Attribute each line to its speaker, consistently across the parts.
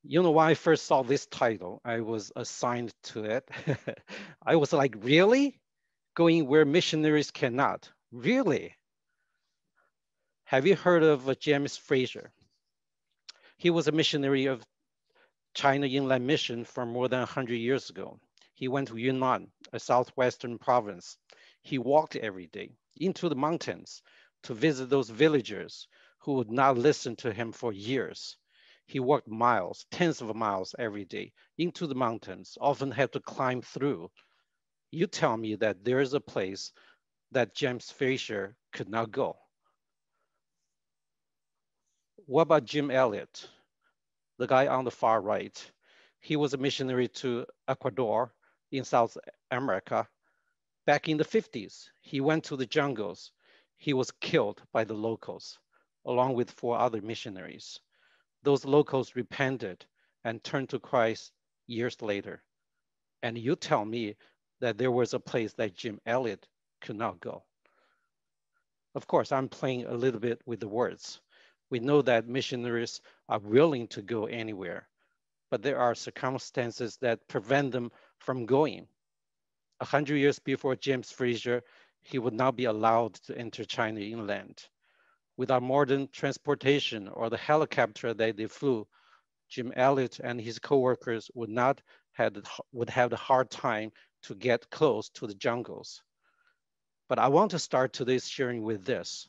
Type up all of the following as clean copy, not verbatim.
Speaker 1: You know, when I first saw this title, I was assigned to it. I was like, really? Going where missionaries cannot? Really? Have you heard of James Frazier? He was a missionary of China Inland Mission from more than 100 years ago. He went to Yunnan, a southwestern province. He walked every day into the mountains to visit those villagers who would not listen to him for years. He walked miles, tens of miles every day into the mountains, often had to climb through. You tell me that there is a place that James Frazier could not go. What about Jim Elliott, the guy on the far right? He was a missionary to Ecuador in South America. Back in the 50s, he went to the jungles. He was killed by the locals, along with four other missionaries. Those locals repented and turned to Christ years later. And you tell me that there was a place that Jim Elliott could not go. Of course, I'm playing a little bit with the words. We know that missionaries are willing to go anywhere, but there are circumstances that prevent them from going. 100 years before James Frazier, he would not be allowed to enter China inland. Without modern transportation or the helicopter that they flew, Jim Elliott and his co-workers would have a hard time to get close to the jungles. But I want to start today's sharing with this.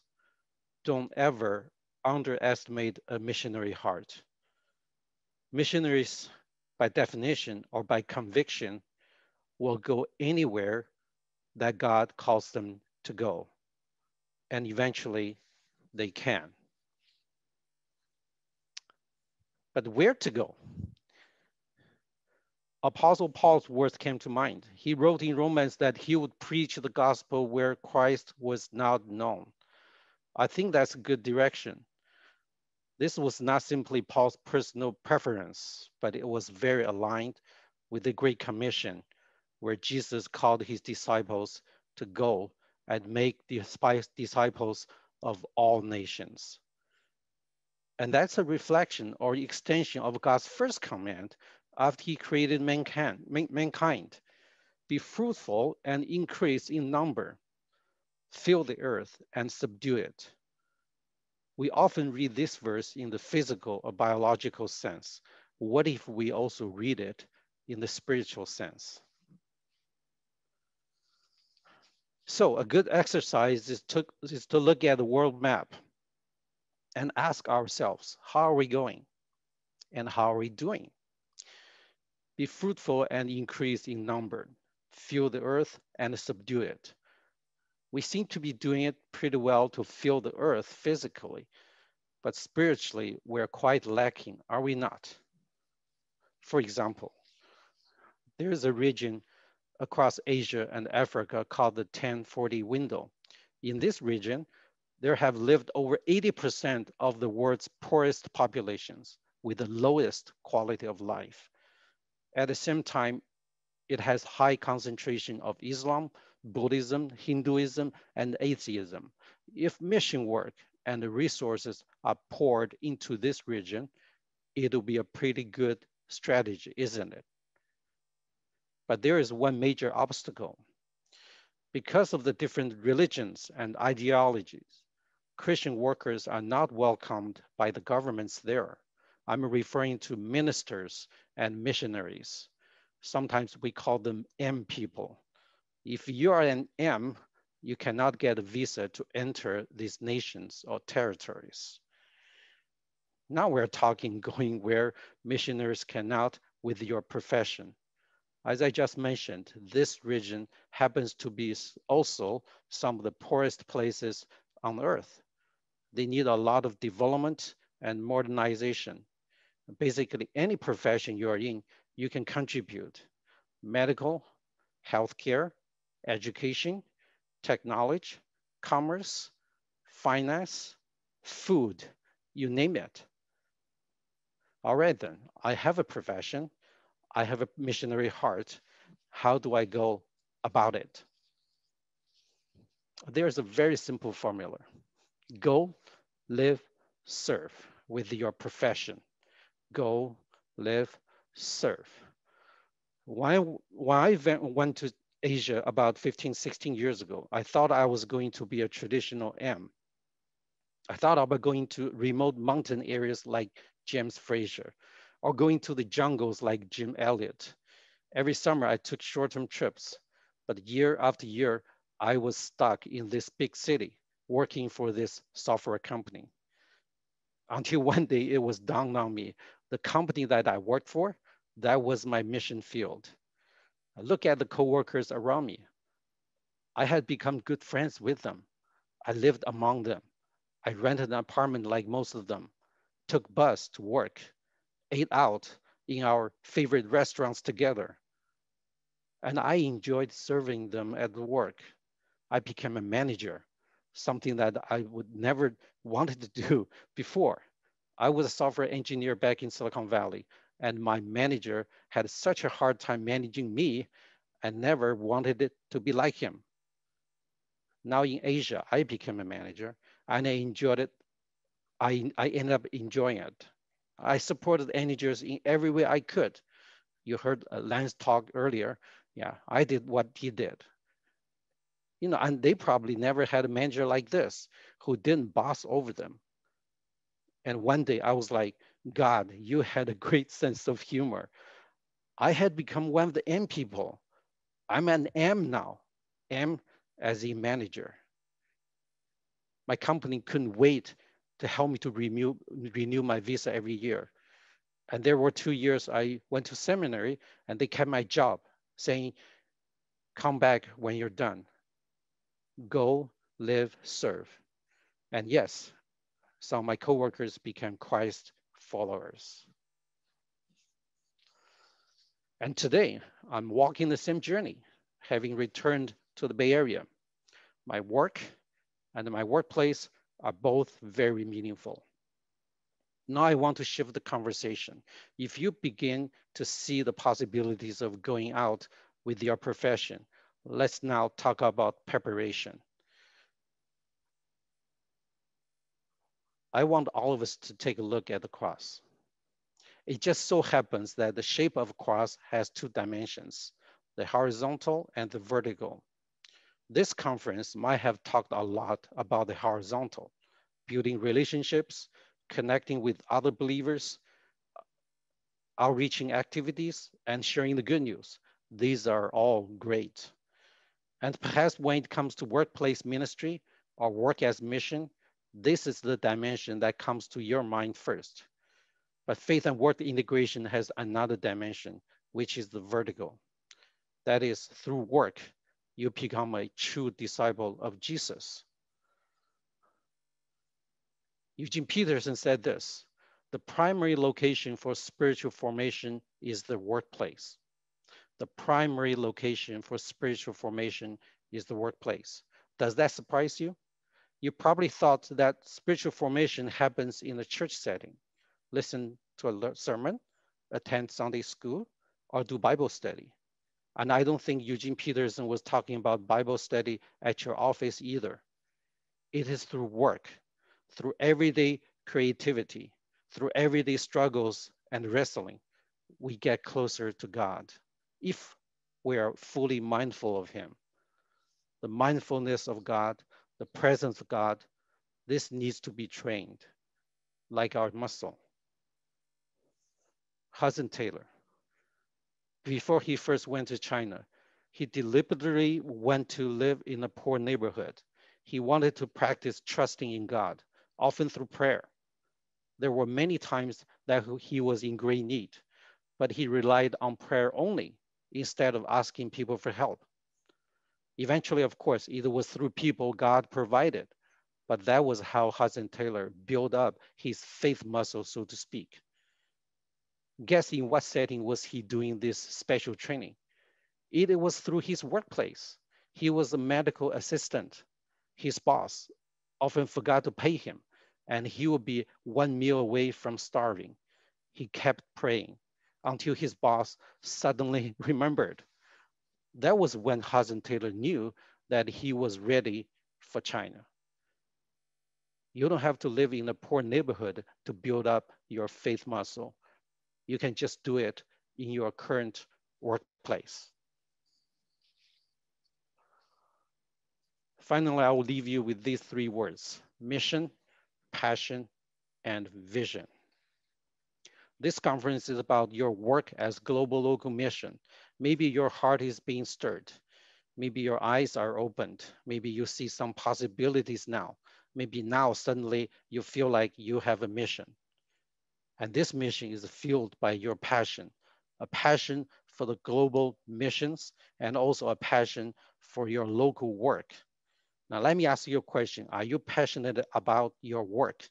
Speaker 1: Don't ever underestimate a missionary heart. Missionaries, by definition or by conviction, will go anywhere that God calls them to go, and eventually they can. But where to go? Apostle Paul's words came to mind. He wrote in Romans that he would preach the gospel where Christ was not known. I think that's a good direction. This was not simply Paul's personal preference, but it was very aligned with the Great Commission, where Jesus called his disciples to go and make disciples of all nations. And that's a reflection or extension of God's first command after he created mankind. Be fruitful and increase in number, fill the earth and subdue it. We often read this verse in the physical or biological sense. What if we also read it in the spiritual sense? So a good exercise is to look at the world map and ask ourselves, how are we going and how are we doing? Be fruitful and increase in number, fill the earth and subdue it. We seem to be doing it pretty well to fill the earth physically, but spiritually we're quite lacking, are we not? For example, there is a region across Asia and Africa called the 1040 window. In this region, there have lived over 80% of the world's poorest populations with the lowest quality of life. At the same time, it has high concentration of Islam, Buddhism, Hinduism, and atheism. If mission work and the resources are poured into this region, it'll be a pretty good strategy, isn't it? But there is one major obstacle. Because of the different religions and ideologies, Christian workers are not welcomed by the governments there. I'm referring to ministers and missionaries. Sometimes we call them M people. If you are an M, you cannot get a visa to enter these nations or territories. Now we're talking going where missionaries cannot with your profession. As I just mentioned, this region happens to be also some of the poorest places on earth. They need a lot of development and modernization. Basically, any profession you are in, you can contribute. Medical, healthcare, education, technology, commerce, finance, food, you name it. All right, then, I have a profession. I have a missionary heart. How do I go about it? There's a very simple formula. Go, live, serve with your profession. Go, live, serve. When I went to Asia about 15, 16 years ago, I thought I was going to be a traditional M. I thought about going to remote mountain areas like James Frazier, or going to the jungles like Jim Elliott. Every summer, I took short-term trips, but year after year, I was stuck in this big city working for this software company. Until one day, it was dawned on me, the company that I worked for, that was my mission field. I look at the coworkers around me. I had become good friends with them. I lived among them. I rented an apartment like most of them, took bus to work, ate out in our favorite restaurants together, and I enjoyed serving them at work. I became a manager, something that I would never wanted to do before. I was a software engineer back in Silicon Valley, and my manager had such a hard time managing me. I never wanted it to be like him. Now in Asia, I became a manager and I enjoyed it. I ended up enjoying it. I supported managers in every way I could. You heard Lance talk earlier. Yeah, I did what he did. And they probably never had a manager like this who didn't boss over them. And one day I was like, God, you had a great sense of humor. I had become one of the M people. I'm an M now. M as a manager. My company couldn't wait to help me to renew my visa every year. And there were 2 years I went to seminary and they kept my job saying, come back when you're done. Go, live, serve. And yes, some of my coworkers became Christ followers. And today I'm walking the same journey, having returned to the Bay Area. My work and my workplace are both very meaningful. Now I want to shift the conversation. If you begin to see the possibilities of going out with your profession, let's now talk about preparation. I want all of us to take a look at the cross. It just so happens that the shape of a cross has two dimensions, the horizontal and the vertical. This conference might have talked a lot about the horizontal, building relationships, connecting with other believers, outreaching activities, and sharing the good news. These are all great. And perhaps when it comes to workplace ministry or work as mission, this is the dimension that comes to your mind first. But faith and work integration has another dimension, which is the vertical. That is, through work, you become a true disciple of Jesus. Eugene Peterson said this, the primary location for spiritual formation is the workplace. The primary location for spiritual formation is the workplace. Does that surprise you? You probably thought that spiritual formation happens in a church setting. Listen to a sermon, attend Sunday school, or do Bible study. And I don't think Eugene Peterson was talking about Bible study at your office either. It is through work, through everyday creativity, through everyday struggles and wrestling, we get closer to God if we are fully mindful of Him. The mindfulness of God, the presence of God, this needs to be trained like our muscle. Hudson Taylor, before he first went to China, he deliberately went to live in a poor neighborhood. He wanted to practice trusting in God, often through prayer. There were many times that he was in great need, but he relied on prayer only instead of asking people for help. Eventually, of course, it was through people God provided, but that was how Hudson Taylor built up his faith muscle, so to speak. Guess in what setting was he doing this special training? It was through his workplace. He was a medical assistant. His boss often forgot to pay him, and he would be one meal away from starving. He kept praying until his boss suddenly remembered. That was when Hudson Taylor knew that he was ready for China. You don't have to live in a poor neighborhood to build up your faith muscle. You can just do it in your current workplace. Finally, I will leave you with these three words: mission, passion, and vision. This conference is about your work as global local mission. Maybe your heart is being stirred. Maybe your eyes are opened. Maybe you see some possibilities now. Maybe now suddenly you feel like you have a mission. And this mission is fueled by your passion, a passion for the global missions and also a passion for your local work. Now, let me ask you a question. Are you passionate about your work?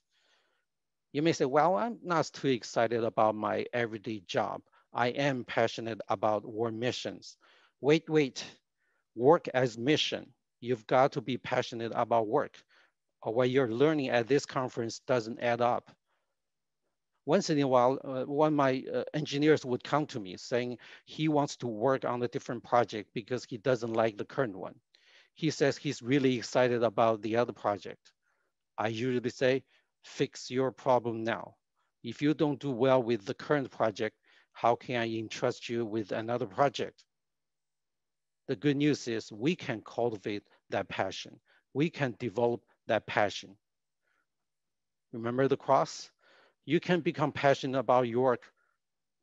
Speaker 1: You may say, well, I'm not too excited about my everyday job. I am passionate about war missions. Wait. Work as mission. You've got to be passionate about work, or what you're learning at this conference doesn't add up. Once in a while, one of my engineers would come to me saying he wants to work on a different project because he doesn't like the current one. He says he's really excited about the other project. I usually say, fix your problem now. If you don't do well with the current project, how can I entrust you with another project? The good news is we can cultivate that passion. We can develop that passion. Remember the cross? You can become passionate about your work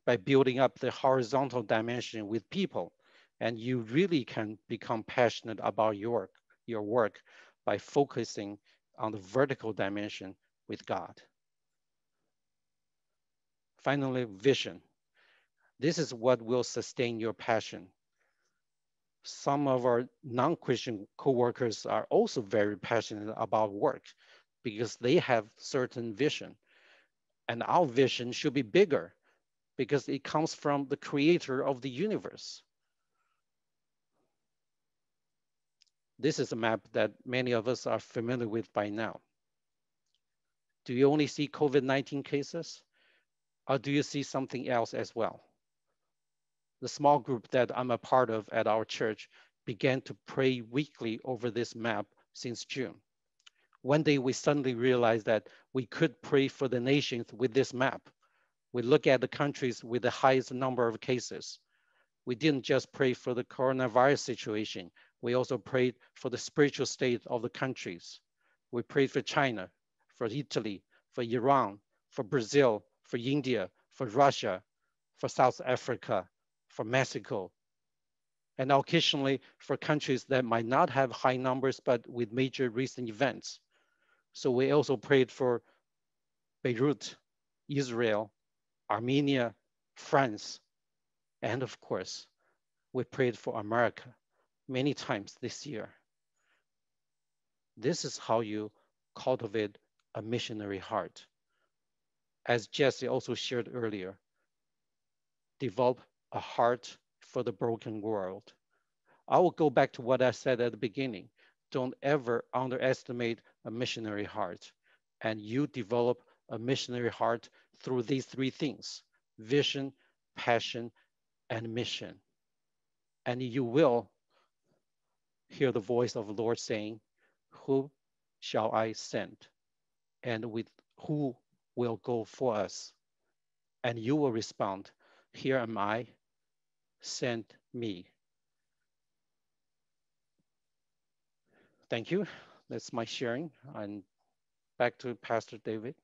Speaker 1: by building up the horizontal dimension with people. And you really can become passionate about your work by focusing on the vertical dimension with God. Finally, vision. This is what will sustain your passion. Some of our non-Christian coworkers are also very passionate about work because they have certain vision. And our vision should be bigger because it comes from the creator of the universe. This is a map that many of us are familiar with by now. Do you only see COVID-19 cases? Or do you see something else as well? The small group that I'm a part of at our church began to pray weekly over this map since June. One day we suddenly realized that we could pray for the nations with this map. We look at the countries with the highest number of cases. We didn't just pray for the coronavirus situation. We also prayed for the spiritual state of the countries. We prayed for China, for Italy, for Iran, for Brazil, for India, for Russia, for South Africa, for Mexico, and occasionally for countries that might not have high numbers but with major recent events. So we also prayed for Beirut, Israel, Armenia, France, and of course, we prayed for America many times this year. This is how you cultivate a missionary heart. As Jesse also shared earlier, develop a heart for the broken world. I will go back to what I said at the beginning. Don't ever underestimate a missionary heart. And you develop a missionary heart through these three things: vision, passion, and mission. And you will hear the voice of the Lord saying, who shall I send? And with who will go for us? And you will respond, here am I, send me. Thank you. That's my sharing. And back to Pastor David.